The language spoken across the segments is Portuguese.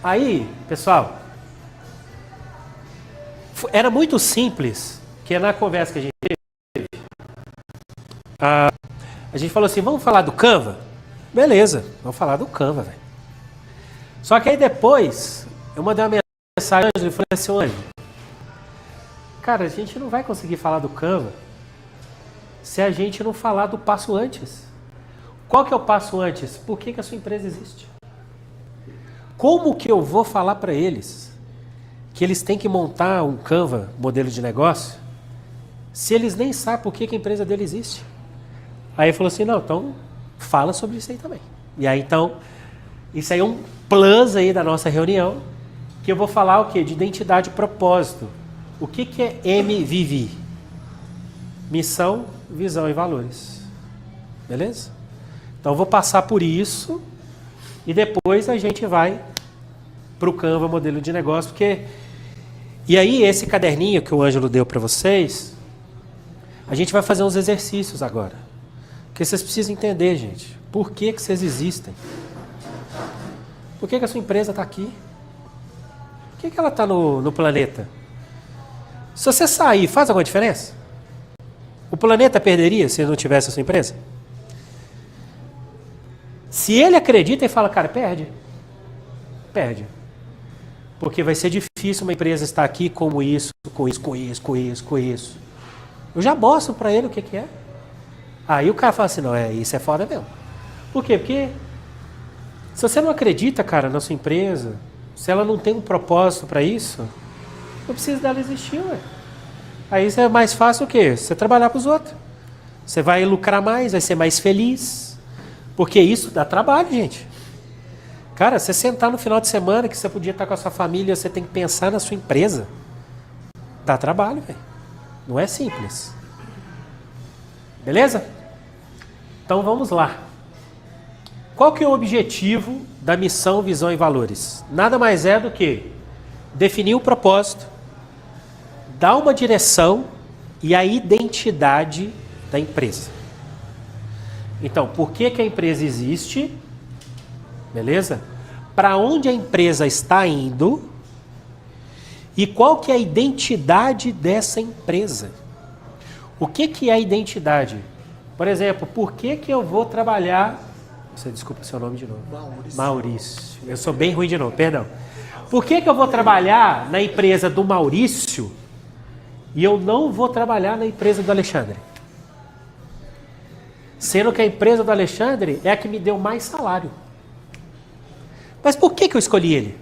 Aí, pessoal, era muito simples, que na conversa que a gente teve, a gente falou assim, vamos falar do Canva? Beleza, vamos falar do Canva, velho. Só que aí depois, eu mandei uma mensagem e falei assim, Ângelo, cara, a gente não vai conseguir falar do Canva se a gente não falar do passo antes. Qual que é o passo antes? Por que que a sua empresa existe? Como que eu vou falar para eles que eles têm que montar um Canva, modelo de negócio, se eles nem sabem por que que a empresa dele existe? Aí ele falou assim, não, então fala sobre isso aí também. E aí então, isso aí é um plus aí da nossa reunião, que eu vou falar o quê? De identidade e propósito. O que que é MVV? Missão, visão e valores. Beleza? Então eu vou passar por isso e depois a gente vai para o Canva modelo de negócio, porque... E aí esse caderninho que o Ângelo deu para vocês, a gente vai fazer uns exercícios agora. Porque vocês precisam entender, gente, por que que vocês existem? Por que que a sua empresa está aqui? Por que que ela está no planeta? Se você sair, faz alguma diferença? O planeta perderia se não tivesse a sua empresa? Se ele acredita e fala, cara, perde. Perde. Porque vai ser difícil uma empresa estar aqui como isso, com isso, com isso, com isso, com isso. Eu já mostro para ele o que que é. Aí o cara fala assim, não, isso é foda mesmo. Por quê? Porque se você não acredita, cara, na sua empresa, se ela não tem um propósito para isso, não precisa dela existir, ué. Aí é mais fácil o quê? Você trabalhar para os outros. Você vai lucrar mais, vai ser mais feliz. Porque isso dá trabalho, gente. Cara, você sentar no final de semana que você podia estar com a sua família, você tem que pensar na sua empresa. Dá trabalho, velho. Não é simples. Beleza? Então vamos lá. Qual que é o objetivo da missão, visão e valores? Nada mais é do que definir o propósito, dar uma direção e a identidade da empresa. Então, por que que a empresa existe? Beleza? Para onde a empresa está indo? E qual que é a identidade dessa empresa? O que que é a identidade? Por exemplo, por que que eu vou trabalhar... Você desculpa o seu nome de novo. Maurício. Eu sou bem ruim de novo, perdão. Por que que eu vou trabalhar na empresa do Maurício e eu não vou trabalhar na empresa do Alexandre? Sendo que a empresa do Alexandre é a que me deu mais salário. Mas por que que eu escolhi ele?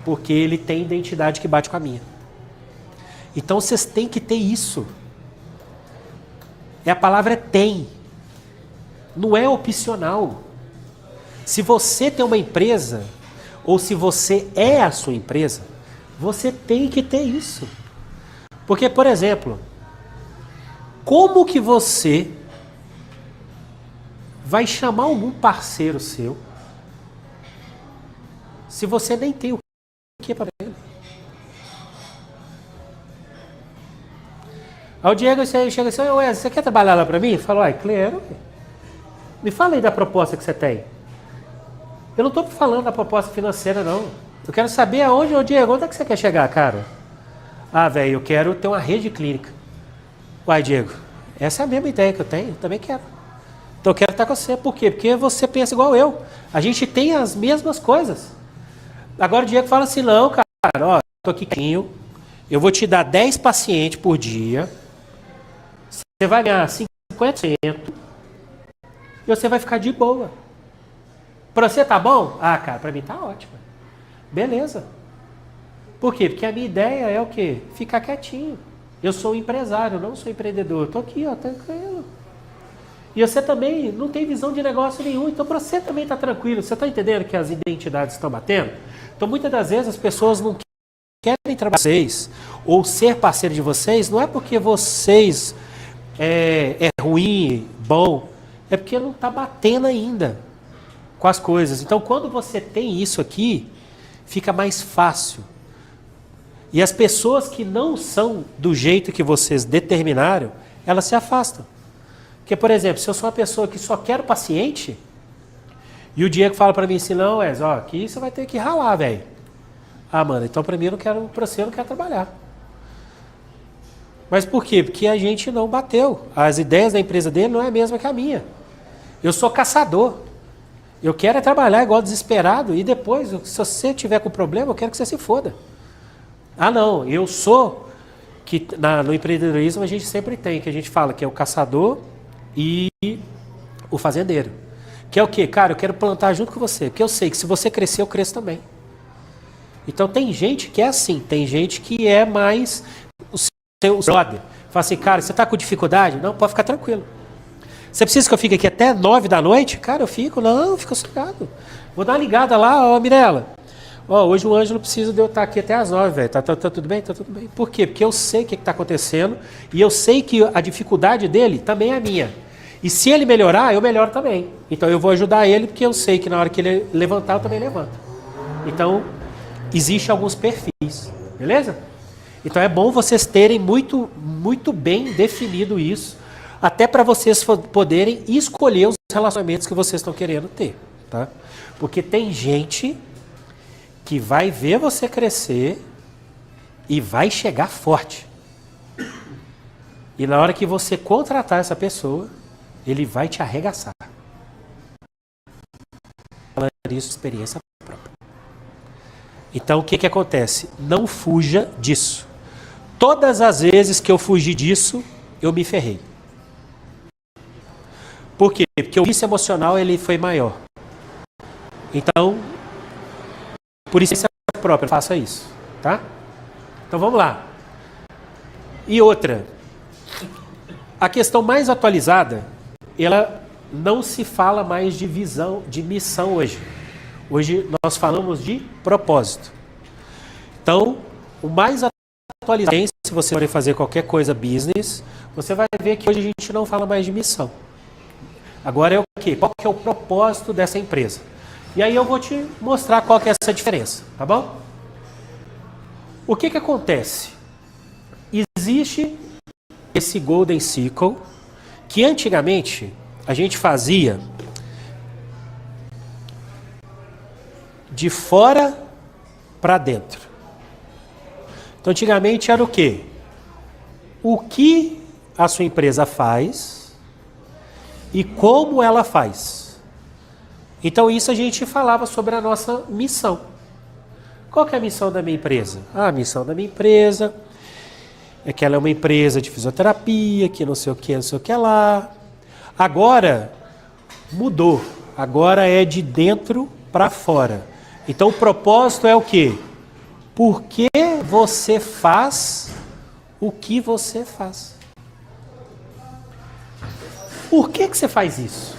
Porque ele tem identidade que bate com a minha. Então vocês têm que ter isso. A palavra é tem. Não é opcional. Se você tem uma empresa, ou se você é a sua empresa, você tem que ter isso. Porque, por exemplo, como que você vai chamar algum parceiro seu se você nem tem o que para ele? Aí o Diego chega assim, ué, você quer trabalhar lá para mim? Fala, uai, claro. Me fala aí da proposta que você tem. Eu não estou falando da proposta financeira, não. Eu quero saber aonde, ô Diego, onde é que você quer chegar, cara? Ah, velho, eu quero ter uma rede clínica. Uai, Diego, essa é a mesma ideia que eu tenho, eu também quero. Então eu quero estar com você. Por quê? Porque você pensa igual eu. A gente tem as mesmas coisas. Agora o Diego fala assim, não, cara, ó, tô aqui quietinho, eu vou te dar 10 pacientes por dia, você vai ganhar 50% e você vai ficar de boa. Pra você tá bom? Ah, cara, pra mim tá ótimo. Beleza. Por quê? Porque a minha ideia é o quê? Ficar quietinho. Eu sou um empresário, não sou empreendedor. Eu tô aqui, ó, tranquilo. E você também não tem visão de negócio nenhum, então pra você também tá tranquilo. Você tá entendendo que as identidades estão batendo? Então muitas das vezes as pessoas não querem trabalhar com vocês ou ser parceiro de vocês, não é porque vocês é ruim, bom, é porque não está batendo ainda com as coisas. Então quando você tem isso aqui, fica mais fácil. E as pessoas que não são do jeito que vocês determinaram, elas se afastam. Porque, por exemplo, se eu sou uma pessoa que só quero paciente, E o Diego fala pra mim assim, não, Wes, ó, aqui você vai ter que ralar, velho. Ah, mano, então pra mim eu não quero, pra você eu não quero trabalhar. Mas por quê? Porque a gente não bateu. As ideias da empresa dele não é a mesma que a minha. Eu sou caçador. Eu quero é trabalhar igual desesperado e depois, se você tiver com problema, eu quero que você se foda. Ah, não, eu sou... que no empreendedorismo a gente sempre tem, que a gente fala que é o caçador e o fazendeiro. Que é o quê? Cara, eu quero plantar junto com você, porque eu sei que se você crescer, eu cresço também. Então tem gente que é assim, tem gente que é mais o seu brother. Fala assim, cara, você tá com dificuldade? Não, pode ficar tranquilo. Você precisa que eu fique aqui até 9 da noite? Cara, eu fico. Não, fica sossegado. Vou dar uma ligada lá, ó, Mirella. Ó, hoje o Ângelo precisa de eu estar aqui até as 9, velho. Tá tudo bem? Tá tudo bem. Por quê? Porque eu sei o que está acontecendo e eu sei que a dificuldade dele também é minha. E se ele melhorar, eu melhoro também. Então eu vou ajudar ele porque eu sei que na hora que ele levantar, eu também levanto. Então, existem alguns perfis, beleza? Então é bom vocês terem muito, muito bem definido isso, até para vocês poderem escolher os relacionamentos que vocês estão querendo ter, tá? Porque tem gente que vai ver você crescer e vai chegar forte. E na hora que você contratar essa pessoa, ele vai te arregaçar. Falando isso, experiência própria. Então o que acontece? Não fuja disso. Todas as vezes que eu fugi disso, eu me ferrei. Por quê? Porque o vício emocional ele foi maior. Então, por isso a própria faça isso, tá? Então vamos lá. E outra, a questão mais atualizada, ela não se fala mais de visão, de missão hoje. Hoje nós falamos de propósito. Então, o mais atualizado, se você for fazer qualquer coisa business, você vai ver que hoje a gente não fala mais de missão. Agora é o quê? Qual que é o propósito dessa empresa? E aí eu vou te mostrar qual que é essa diferença, tá bom? O que acontece? Existe esse Golden Circle que antigamente a gente fazia de fora para dentro. Então antigamente era o quê? O que a sua empresa faz e como ela faz. Então isso a gente falava sobre a nossa missão. Qual que é a missão da minha empresa? A missão da minha empresa é que ela é uma empresa de fisioterapia, que não sei o que lá. Agora mudou. Agora é de dentro para fora. Então o propósito é o quê? Por que você faz o que você faz? Por que você faz isso?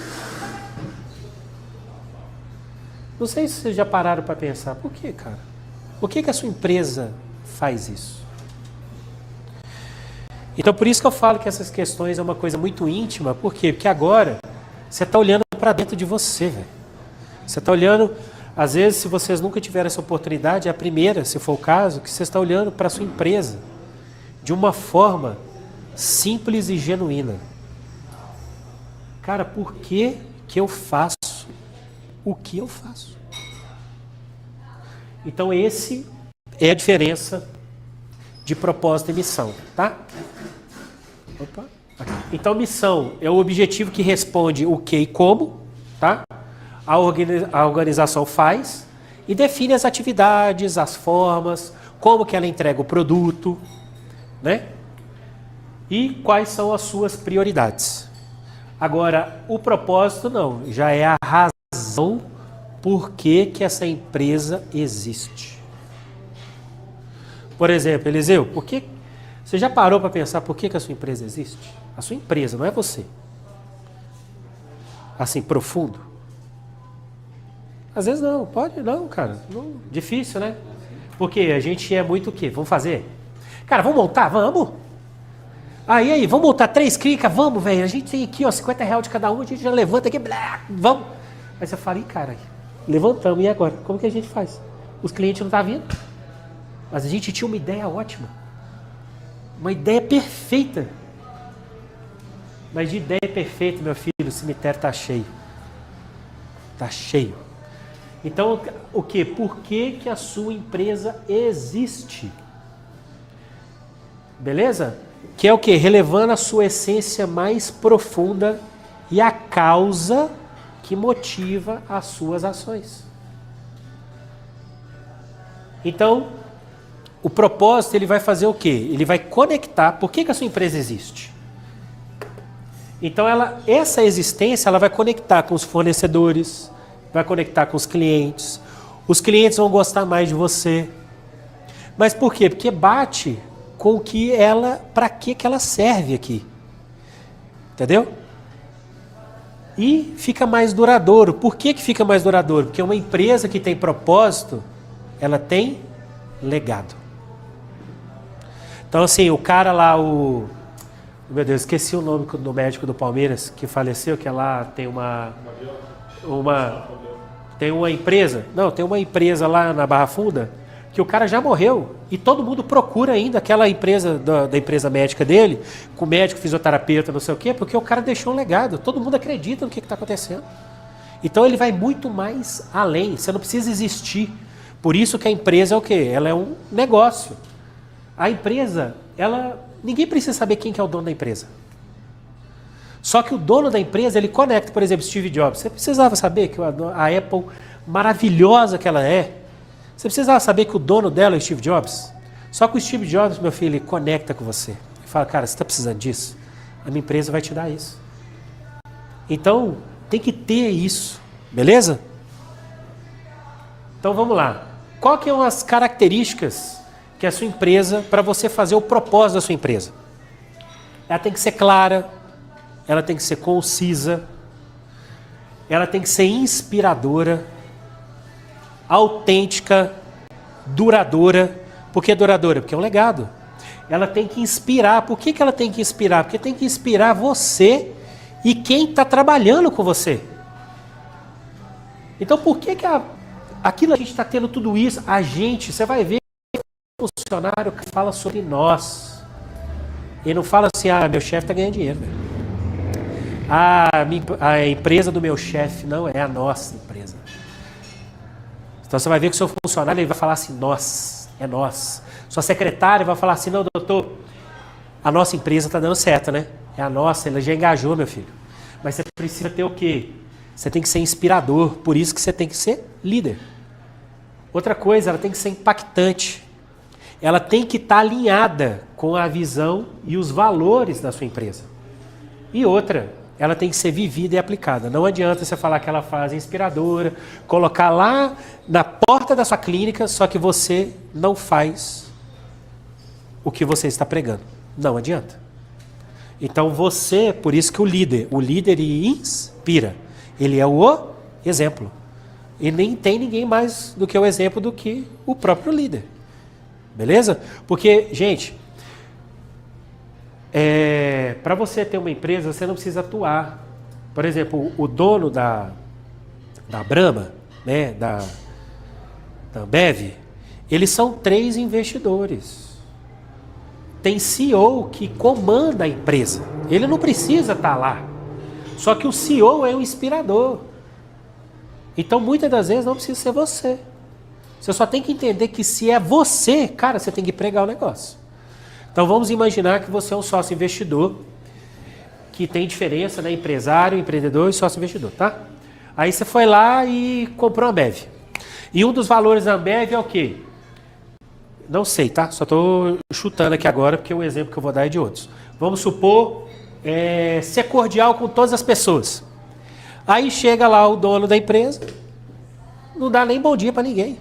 Não sei se vocês já pararam para pensar. Por que, cara? Por que a sua empresa faz isso? Então, por isso que eu falo que essas questões é uma coisa muito íntima. Por quê? Porque agora você está olhando para dentro de você, velho. Você está olhando, às vezes, se vocês nunca tiveram essa oportunidade, é a primeira, se for o caso, que você está olhando para a sua empresa de uma forma simples e genuína. Cara, por que eu faço o que eu faço? Então, esse é a diferença de propósito e missão, tá? Opa. Então, missão é o objetivo que responde o que e como, tá? A organização faz e define as atividades, as formas, como que ela entrega o produto, né? E quais são as suas prioridades. Agora, o propósito não, já é a razão por que essa empresa existe. Por exemplo, Eliseu, você já parou para pensar por que a sua empresa existe? A sua empresa, não é você. Assim, profundo. Às vezes não, pode não, cara. Não, difícil, né? Porque a gente é muito o quê? Vamos fazer? Cara, vamos montar? Vamos! Aí, vamos montar 3 clicas? Vamos, velho. A gente tem aqui, ó, R$50 de cada um, a gente já levanta aqui, blá, vamos. Aí você fala, cara, levantamos, e agora? Como que a gente faz? Os clientes não estão vindo. Mas a gente tinha uma ideia ótima. Uma ideia perfeita. Mas de ideia perfeita, meu filho, o cemitério está cheio. Tá cheio. Então, o quê? Por que que a sua empresa existe? Beleza? Que é o quê? Relevando a sua essência mais profunda e a causa que motiva as suas ações. Então, o propósito ele vai fazer o quê? Ele vai conectar. Por que que a sua empresa existe? Então, essa existência ela vai conectar com os fornecedores, vai conectar com os clientes. Os clientes vão gostar mais de você. Mas por quê? Porque bate com o que para que ela serve aqui. Entendeu? E fica mais duradouro. Por que que fica mais duradouro? Porque uma empresa que tem propósito, ela tem legado. Então assim, o cara lá, meu Deus, esqueci o nome do médico do Palmeiras que faleceu, que lá tem tem uma empresa, tem uma empresa lá na Barra Funda, que o cara já morreu e todo mundo procura ainda aquela empresa, da empresa médica dele, com médico, fisioterapeuta, não sei o quê, porque o cara deixou um legado, todo mundo acredita no que está acontecendo. Então ele vai muito mais além, você não precisa existir. Por isso que a empresa é o quê? Ela é um negócio. A empresa, ninguém precisa saber quem que é o dono da empresa. Só que o dono da empresa, ele conecta, por exemplo, Steve Jobs. Você precisava saber que a Apple, maravilhosa que ela é, você precisava saber que o dono dela é o Steve Jobs? Só que o Steve Jobs, meu filho, ele conecta com você. Ele fala, cara, você está precisando disso? A minha empresa vai te dar isso. Então, tem que ter isso, beleza? Então, vamos lá. Qual que são as características que a sua empresa, para você fazer o propósito da sua empresa? Ela tem que ser clara, ela tem que ser concisa, ela tem que ser inspiradora, autêntica, duradoura. Por que duradoura? Porque é um legado. Ela tem que inspirar. Por que ela tem que inspirar? Porque tem que inspirar você e quem está trabalhando com você. Então por que aquilo a gente está tendo tudo isso? Você vai ver um funcionário que fala sobre nós. Ele não fala assim, meu chefe está ganhando dinheiro. Velho. A empresa do meu chefe não é a nossa empresa. Então você vai ver que o seu funcionário ele vai falar assim, é nós. Sua secretária vai falar assim, não, doutor, a nossa empresa está dando certo, né? É a nossa, ela já engajou, meu filho. Mas você precisa ter o quê? Você tem que ser inspirador, por isso que você tem que ser líder. Outra coisa, ela tem que ser impactante. Ela tem que estar alinhada com a visão e os valores da sua empresa. E outra, ela tem que ser vivida e aplicada. Não adianta você falar aquela frase inspiradora, colocar lá na porta da sua clínica, só que você não faz o que você está pregando. Não adianta. Então por isso que o líder ele inspira. Ele é o exemplo. E nem tem ninguém mais do que o exemplo do que o próprio líder. Beleza? Porque, gente, para você ter uma empresa, você não precisa atuar. Por exemplo, o dono da Brahma, né, da Ambev, eles são 3 investidores. Tem CEO que comanda a empresa. Ele não precisa estar lá. Só que o CEO é um inspirador. Então, muitas das vezes, não precisa ser você. Você só tem que entender que se é você, cara, você tem que pregar o negócio. Então, vamos imaginar que você é um sócio investidor, que tem diferença, né? Empresário, empreendedor e sócio investidor, tá? Aí você foi lá e comprou uma Ambev. E um dos valores da Ambev é o quê? Não sei, tá? Só estou chutando aqui agora, porque o exemplo que eu vou dar é de outros. Vamos supor ser cordial com todas as pessoas. Aí chega lá o dono da empresa, não dá nem bom dia para ninguém.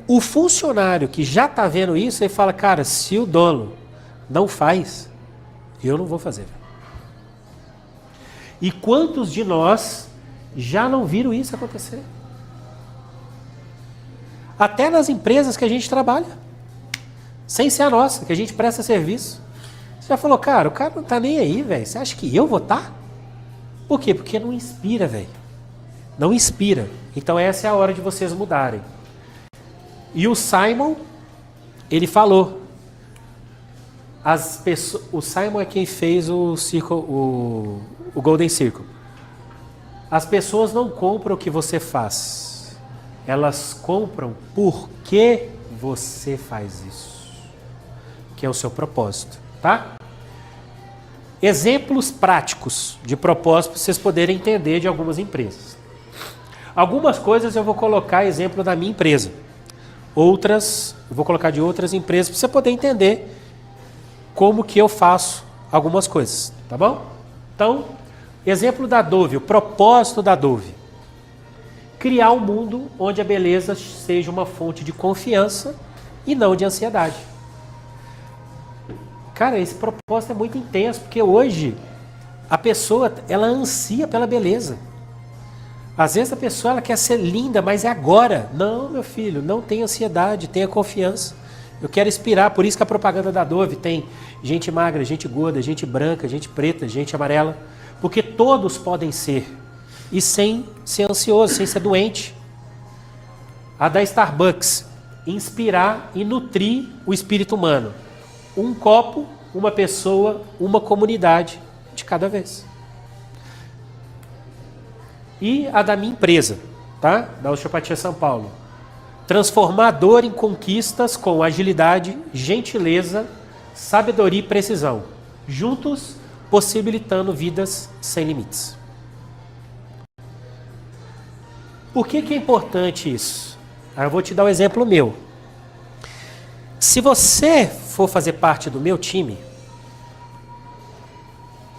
O funcionário que já está vendo isso, ele fala, cara, se o dono não faz, eu não vou fazer. E quantos de nós já não viram isso acontecer? Até nas empresas que a gente trabalha, sem ser a nossa, que a gente presta serviço. Você já falou, cara, o cara não tá nem aí, velho. Você acha que eu vou estar? Por quê? Porque não inspira, velho. Não inspira. Então essa é a hora de vocês mudarem. E o Simon, ele falou, o Simon é quem fez o Golden Circle. As pessoas não compram o que você faz. Elas compram por que você faz isso. Que é o seu propósito, tá? Exemplos práticos de propósito para vocês poderem entender de algumas empresas. Algumas coisas eu vou colocar exemplo da minha empresa. Outras, eu vou colocar de outras empresas para você poder entender como que eu faço algumas coisas, tá bom? Então, exemplo da Dove, o propósito da Dove. Criar um mundo onde a beleza seja uma fonte de confiança e não de ansiedade. Cara, esse propósito é muito intenso, porque hoje a pessoa, ela ansia pela beleza. Às vezes a pessoa ela quer ser linda, mas é agora. Não, meu filho, não tenha ansiedade, tenha confiança. Eu quero inspirar, por isso que a propaganda da Dove tem gente magra, gente gorda, gente branca, gente preta, gente amarela. Porque todos podem ser, e sem ser ansioso, sem ser doente. A da Starbucks, inspirar e nutrir o espírito humano. Um copo, uma pessoa, uma comunidade de cada vez. E a da minha empresa, tá? Da Osteopatia São Paulo. Transformar a dor em conquistas com agilidade, gentileza, sabedoria e precisão. Juntos, possibilitando vidas sem limites. Por que é importante isso? Eu vou te dar um exemplo meu. Se você for fazer parte do meu time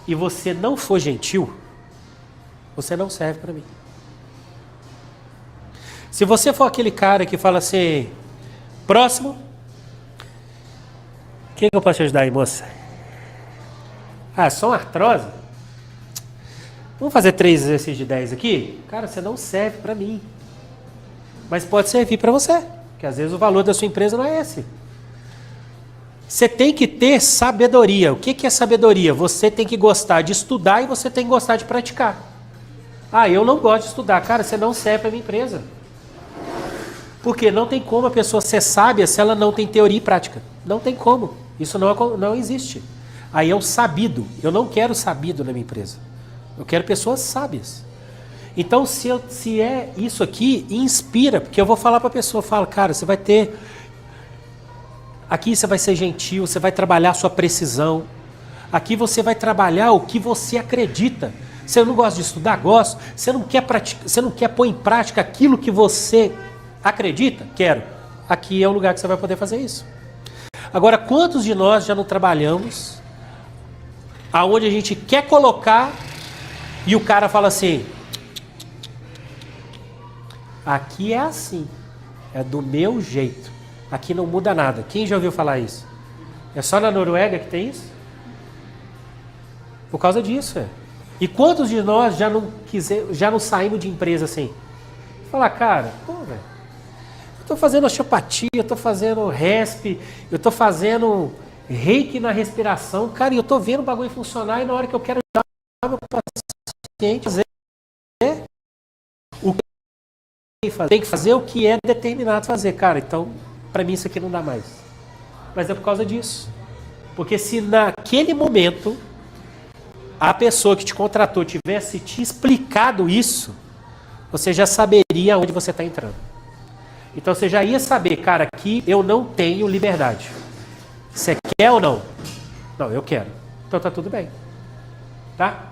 e você não for gentil, você não serve para mim. Se você for aquele cara que fala assim, próximo, o que eu posso te ajudar aí, moça? Ah, só uma artrose? Vamos fazer 3 exercícios de 10 aqui? Cara, você não serve para mim. Mas pode servir para você, porque às vezes o valor da sua empresa não é esse. Você tem que ter sabedoria. O que é sabedoria? Você tem que gostar de estudar e você tem que gostar de praticar. Ah, eu não gosto de estudar. Cara, você não serve para a minha empresa. Porque não tem como a pessoa ser sábia se ela não tem teoria e prática. Não tem como. Isso não existe. Aí é o sabido. Eu não quero sabido na minha empresa. Eu quero pessoas sábias. Então, se é isso aqui, inspira. Porque eu vou falar para a pessoa, fala, cara, você vai ter... Aqui você vai ser gentil, você vai trabalhar a sua precisão. Aqui você vai trabalhar o que você acredita. Você não gosta de estudar? Gosto. Você não quer pôr em prática aquilo que você acredita? Quero. Aqui é o lugar que você vai poder fazer isso. Agora, quantos de nós já não trabalhamos aonde a gente quer colocar e o cara fala assim, aqui é assim, é do meu jeito. Aqui não muda nada. Quem já ouviu falar isso? É só na Noruega que tem isso? Por causa disso, é. E quantos de nós já não saímos de empresa assim? Falar, cara, pô, velho, eu tô fazendo osteopatia, eu tô fazendo resp, eu tô fazendo reiki na respiração, cara, e eu tô vendo o bagulho funcionar e na hora que eu quero ajudar meu paciente fazer o que tem que fazer o que é determinado fazer, cara, então para mim isso aqui não dá mais. Mas é por causa disso. Porque se naquele momento a pessoa que te contratou tivesse te explicado isso, você já saberia onde você está entrando. Então você já ia saber, cara, aqui eu não tenho liberdade. Você quer ou não? Não, eu quero. Então tá tudo bem. Tá?